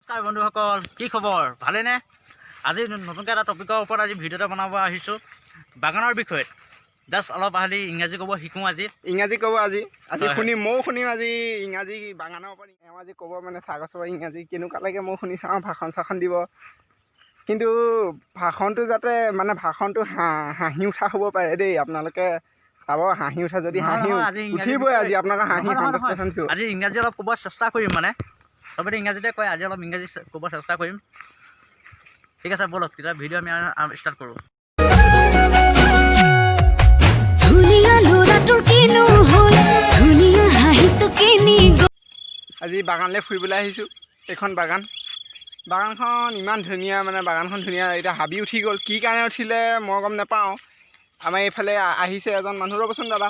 নমস্কাৰ বন্ধুসকল, কি খবৰ? ভালেনে? আজি নতুনকৈ এটা টপিকৰ ওপৰত আজি ভিডিঅ' এটা বনাব আহিছোঁ বাগানৰ বিষয়ে। জাষ্ট অলপ আহি ইংৰাজী ক'ব শিকোঁ আজি। ইংৰাজী ক'ব আজি শুনিম, ময়ো শুনিম আজি ইংৰাজী বাগানৰ ওপৰত। আজি ক'ব মানে চাহগছৰ ইংৰাজী কেনেকুৱা লাগে ময়ো শুনি চাওঁ, ভাষণ চাষণ দিব। কিন্তু ভাষণটো যাতে মানে ভাষণটো হাঁহি উঠা হ'ব পাৰে দেই। আপোনালোকে চাব, হাঁহি উঠা যদি হাঁহি উঠিবই আজি আপোনালোকৰ হাঁহি 100% উঠিব। আজি ইংৰাজী অলপ ক'ব চেষ্টা কৰিম, মানে চবেই ইংৰাজীতে কয়, আজি অলপ ইংৰাজী ক'ব চেষ্টা কৰিম। ঠিক আছে, ব'লক তেতিয়া ভিডিঅ' আমি ষ্টাৰ্ট কৰোঁ। আজি বাগানলৈ ফুৰিবলৈ আহিছোঁ। এইখন বাগানখন ইমান ধুনীয়া, মানে বাগানখন ধুনীয়া। এতিয়া হাবি উঠি গ'ল, কি কাৰণে উঠিলে মই গম নাপাওঁ। আমাৰ এইফালে আহিছে এজন মানুহ, ৰ'বচোন দাদা।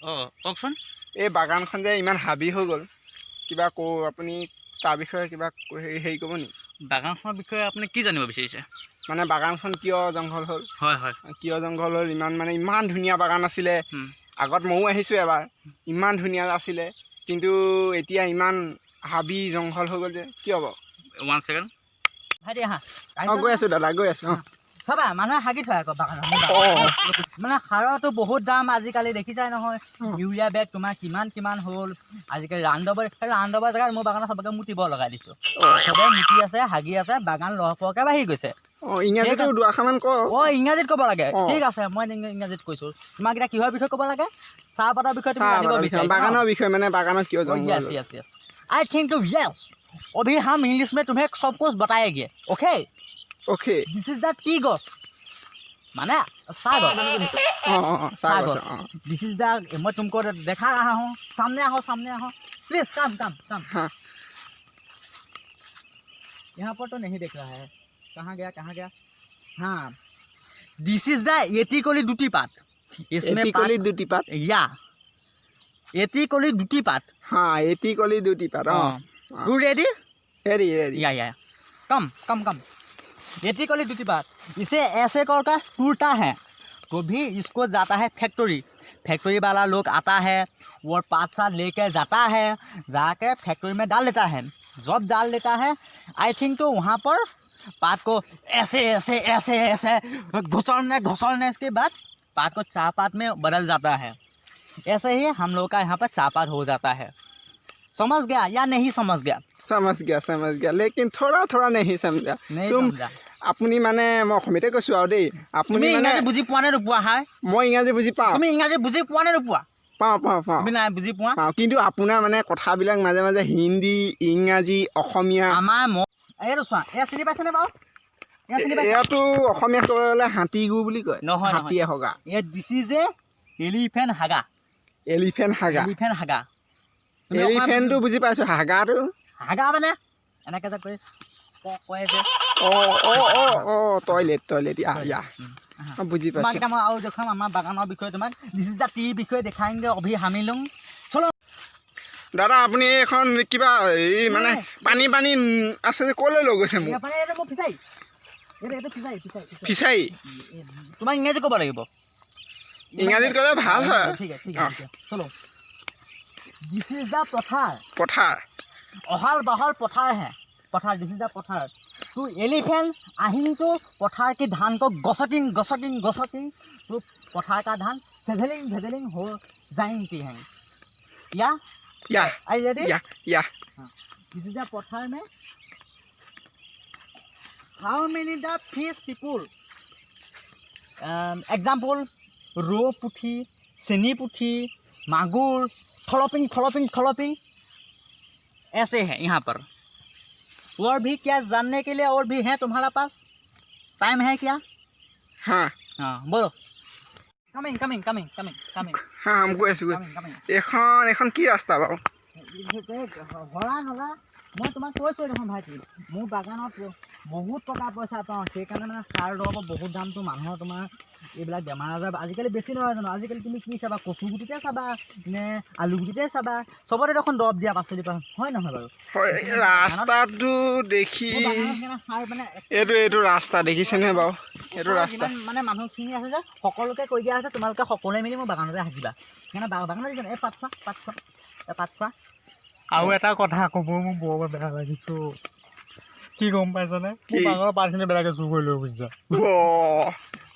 অঁ, কওকচোন। এই বাগানখন যে ইমান হাবি হৈ গ'ল, কিবা আপুনি তাৰ বিষয়ে কিবা হেৰি ক'ব নেকি? বাগানখনৰ বিষয়ে আপুনি কি জানিব বিচাৰিছে? মানে বাগানখন কিয় জংঘল হ'ল? হয় হয়, কিয় জংঘল হ'ল? ইমান ধুনীয়া বাগান আছিলে। আগত ময়ো আহিছোঁ এবাৰ, ইমান ধুনীয়া আছিলে, কিন্তু এতিয়া ইমান হাবি জংঘল হৈ গ'ল যে, কিয় বাৰু? 1 ছেকেণ্ড। ভাইটি আহা। অঁ, গৈ আছোঁ দাদা, গৈ আছোঁ। অঁ, চাবা মানুহে হাগি থয় আকৌ বাগানত। মানে সাৰতো বহুত দাম আজিকালি, দেখিছাই নহয়। ইউৰিয়া বেগ তোমাৰ কিমান হ'ল আজিকালি। ৰান্ধবৰ জেগাত মোৰ বাগানত চবকে মুতিব লগাই দিছোঁ। চবে মুতি আছে, হাগি আছে, বাগান লহপহকৈ বাঢ়ি গৈছে। অঁ, ইংৰাজীটো দুআষাৰমান কওঁ। অঁ, ইংৰাজীত ক'ব লাগে। ঠিক আছে, মই ইংৰাজীত কৈছোঁ। তোমাক এতিয়া কিহৰ বিষয়ে ক'ব লাগে? চাহপাতৰ বিষয়ে তুমি জানিব বিচাৰিছা? বাগানৰ বিষয়ে, মানে বাগানত কিয় জংঘল? Yes. I think to yes. अभी हम इंग्लिश में तुम्हें सब कुछ बताएंगे। Okay okay. This is the टी गॉस, माने सागस। दिस इज द, मैं तुमको दिखा रहा हूँ। सामने आओ प्लीज, कम। हाँ, यहाँ पर तो नहीं दिख रहा है। कहाँ गया? हाँ, दिस इज द एटिकोली दुटी पात। इसमें एटिकोली दुटी पात, या एटिकोली दुटी पात। हाँ, एटिकोली दुटी पात। You ready? रेडी। या कम। एटिकोली दुटी पात, इसे ऐसे कर टूटता है तो भी इसको जाता है फैक्ट्री वाला लोग आता है, वो पात साथ लेकर जाता है, जाके फैक्ट्री में डाल देता है। जब डाल देता है, आई थिंक तो वहाँ पर पात को ऐसे घुसड़ने के बाद पात को चाहपात में बदल जाता है। ऐसे ही हम लोग का यहाँ पर चाहपात हो जाता है। समझ गया या नहीं समझ गया? समझ गया, लेकिन थोड़ा नहीं समझा। तुम আপুনি মানে মই অসমীয়াতে কৈছোঁ আৰু দেই। আপুনি ইংৰাজী বুজি পোৱা নে নোপোৱা? মই ইংৰাজী বুজি পাওঁ। তুমি ইংৰাজী বুজি পোৱা নে নোপোৱা? পাওঁ। নাই বুজি পোৱা? কিন্তু আপোনাৰ মানে কথাবিলাক মাজে মাজে হিন্দী, ইংৰাজী, অসমীয়া। আমাৰ এইটো চোৱা, এয়া চিনি পাইছেনে বাৰু? এয়াতো অসমীয়াত ক'বলৈ গ'লে হাতীগু বুলি কয়। নহয়, হাতীয়ে হগা। দিছ ইজ এ এলিফেণ্ট হাগা। এলিফেণ্টটো বুজি পাইছোঁ, হাগাটো মানে এনেকৈ যে কয় যে টয়লেট ইয়া বুজি পাইছোঁ। তোমাক মই আৰু দেখুৱাম আমাৰ বাগানৰ বিষয়ে। তোমাক দিছ ইজ দ্য টিৰ বিষয়ে দেখাইংগে। অভি হামি লওঁ চলো। দাদা আপুনি এখন কিবা এই মানে পানী আছে যে, ক'লৈ লৈ গৈছে মোক? ফিচাৰী। তোমাক ইংৰাজী ক'ব লাগিব। ইংৰাজীত ক'লে ভাল হয়। ঠিক আছে চলো। दिस इज द पठार। अहल बहल पठार है। दिस इज द पठार। तो एलिफेंट आहिंग तो पठार के धान को गसटिंग तो पठार का धान भेदलिंग हो जाएंगी हैं। Yeah I ready? Yeah this is the पठार में how many the fish people, example रो पुठी, सेनी पुठी, मागुर, थलोपिंग ऐसे हैं यहाँ पर। और भी क्या जानने के लिए और भी है तुम्हारा पास? टाइम है क्या? हाँ, बोलो। कमिंग। हाँ, हम गৈ আছোঁ। এখন কি ৰাস্তা বাৰু? মই তোমাক কৈছোঁ দেখোন ভাইটি, মোৰ বাগানত বহুত টকা পইচা পাওঁ। সেইকাৰণে মানে সাৰ দৰৱৰ বহুত দামটো মানুহৰ। তোমাৰ এইবিলাক বেমাৰ আজাৰ আজিকালি বেছি নহয় জানো? আজিকালি তুমি কি চাবা? কচু গুটিতে চাবা নে আলু গুটিতে চাবা, চবতে দেখোন দৰৱ দিয়া পাচলি পাওঁ, হয় নহয় বাৰু? হয়, ৰাস্তাটো দেখি সাৰ মানে এইটো ৰাস্তা দেখিছেনে বাৰু? এইটো ৰাস্তা মানে মানুহখিনি আছে যে সকলোকে কৈ দিয়া আছে, তোমালোকে সকলোৱে মিলি মোৰ বাগানতে হাগিবা। সেইকাৰণে বাগানত দেখিছে এই পাত চোৱা। আৰু এটা কথা ক'ব মোৰ বৰ বেয়া লাগিছোঁ। কি গম পাইছানে কি? বাঙৰ পাতখিনি বেলেগে চুৰ কৰি লৈ গুচি যায়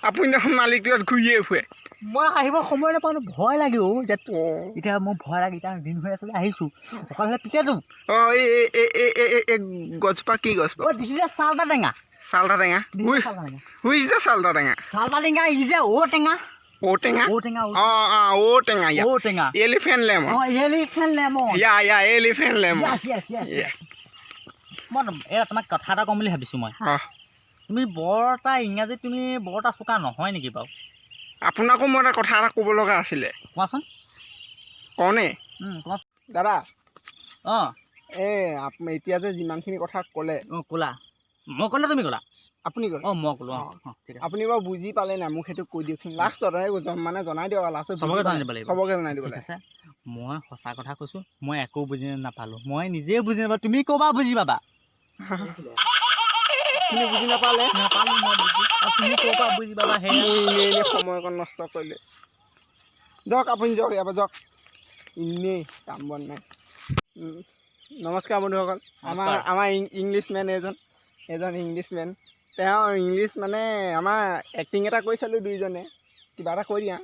আপুনি দেখোন মালিকটো ইয়াত ঘূৰিয়ে ফুৰে মই আহিব সময় নাপাওঁ ভয় লাগে এতিয়া মোৰ ভয় লাগে এতিয়া দিন হৈ আছে যে আহিছোঁ অকলে পিছেতো অঁ এই গছজোপা কি গছ বাৰু দিছে যে চালটা টেঙা চালটা টেঙা হুইজ দা চালটা টেঙা চালটা টেঙা ই যে ঔটেঙা ঔটেঙা ঔটেঙা অঁ ঔটেঙা ঔটেঙা elephant lemon elephant lemon elephant lemon মই এই তোমাক কথা এটা ক'ম বুলি ভাবিছোঁ মই তুমি বৰ এটা ইংৰাজীত তুমি বৰ এটা চোকা নহয় নেকি বাৰু আপোনাকো মই এটা কথা এটা ক'ব লগা আছিলে কোৱাচোন কওঁনে তোমাৰ দাদা অঁ এতিয়া যে যিমানখিনি কথা ক'লে অঁ ক'লা মই ক'লে তুমি ক'লা আপুনি ক'লে অঁ মই ক'লোঁ অঁ ঠিক আছে আপুনি বাৰু বুজি পালে নাই মোক সেইটো কৈ দিয়কচোন লাষ্টত মানে জনাই দিয়ক লাষ্টত চবকে জনাই দিব লাগিব চবকে জনাই দিব ঠিক লাগে আছে মই সঁচা কথা কৈছোঁ মই একো বুজি নাপালোঁ মই নিজেই বুজি নাপালোঁ তুমি ক'বা বুজি পাবা আপুনি বুজি নাপালে নাপালোঁ মই বুজি তুমি ক'বা বুজি পাবা সেয়া এনেই সময়কণ নষ্ট কৰিলে যাওক আপুনি যাওক ইয়াৰ পৰা যাওক এনেই কাম বন নাই নমস্কাৰ বন্ধুসকল আমাৰ ইংলিছমেন এজন ইংলিছমেন তেওঁ ইংলিছ মানে আমাৰ এক্টিং এটা কৰি চালোঁ দুইজনে কিবা এটা কৈ দিয়া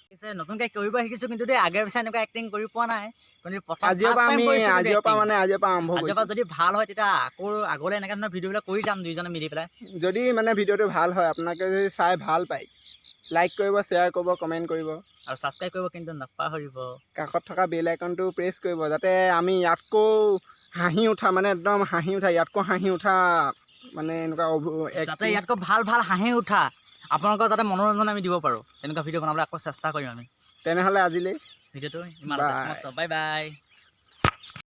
পিছে নতুনকৈ কৰিব শিকিছোঁ কিন্তু দেই আগে পিছে এনেকুৱা এক্টিং কৰি পোৱা নাই কিন্তু আজিৰ পৰা আৰম্ভ কৰিছোঁ যদি ভাল হয় তেতিয়া আকৌ আগলৈ এনেকৈ ধৰণৰ ভিডিঅ'বিলাক কৰি যাম দুইজনে মিলি পেলাই যদি মানে ভিডিঅ'টো ভাল হয় আপোনালোকে যদি চাই ভাল পায় লাইক কৰিব শ্বেয়াৰ কৰিব কমেণ্ট কৰিব আৰু ছাবস্ক্ৰাইব কৰিব কিন্তু নাপাহৰিব কাষত থকা বেল আইকনটো প্ৰেছ কৰিব যাতে আমি ইয়াতকৈ হাঁহি উঠা মানে একদম হাঁহি উঠা ইয়াতকৈ হাঁহি উঠা মানে এনেকুৱা যাতে ইয়াতকৈ ভাল ভাল হাঁহি উঠা আপোনালোকৰ যাতে মনোৰঞ্জন আমি দিব পাৰোঁ তেনেকুৱা ভিডিঅ' বনাবলৈ আকৌ চেষ্টা কৰিম আমি তেনেহ'লে আজিলৈ ভিডিঅ'টো ইমান বাই বাই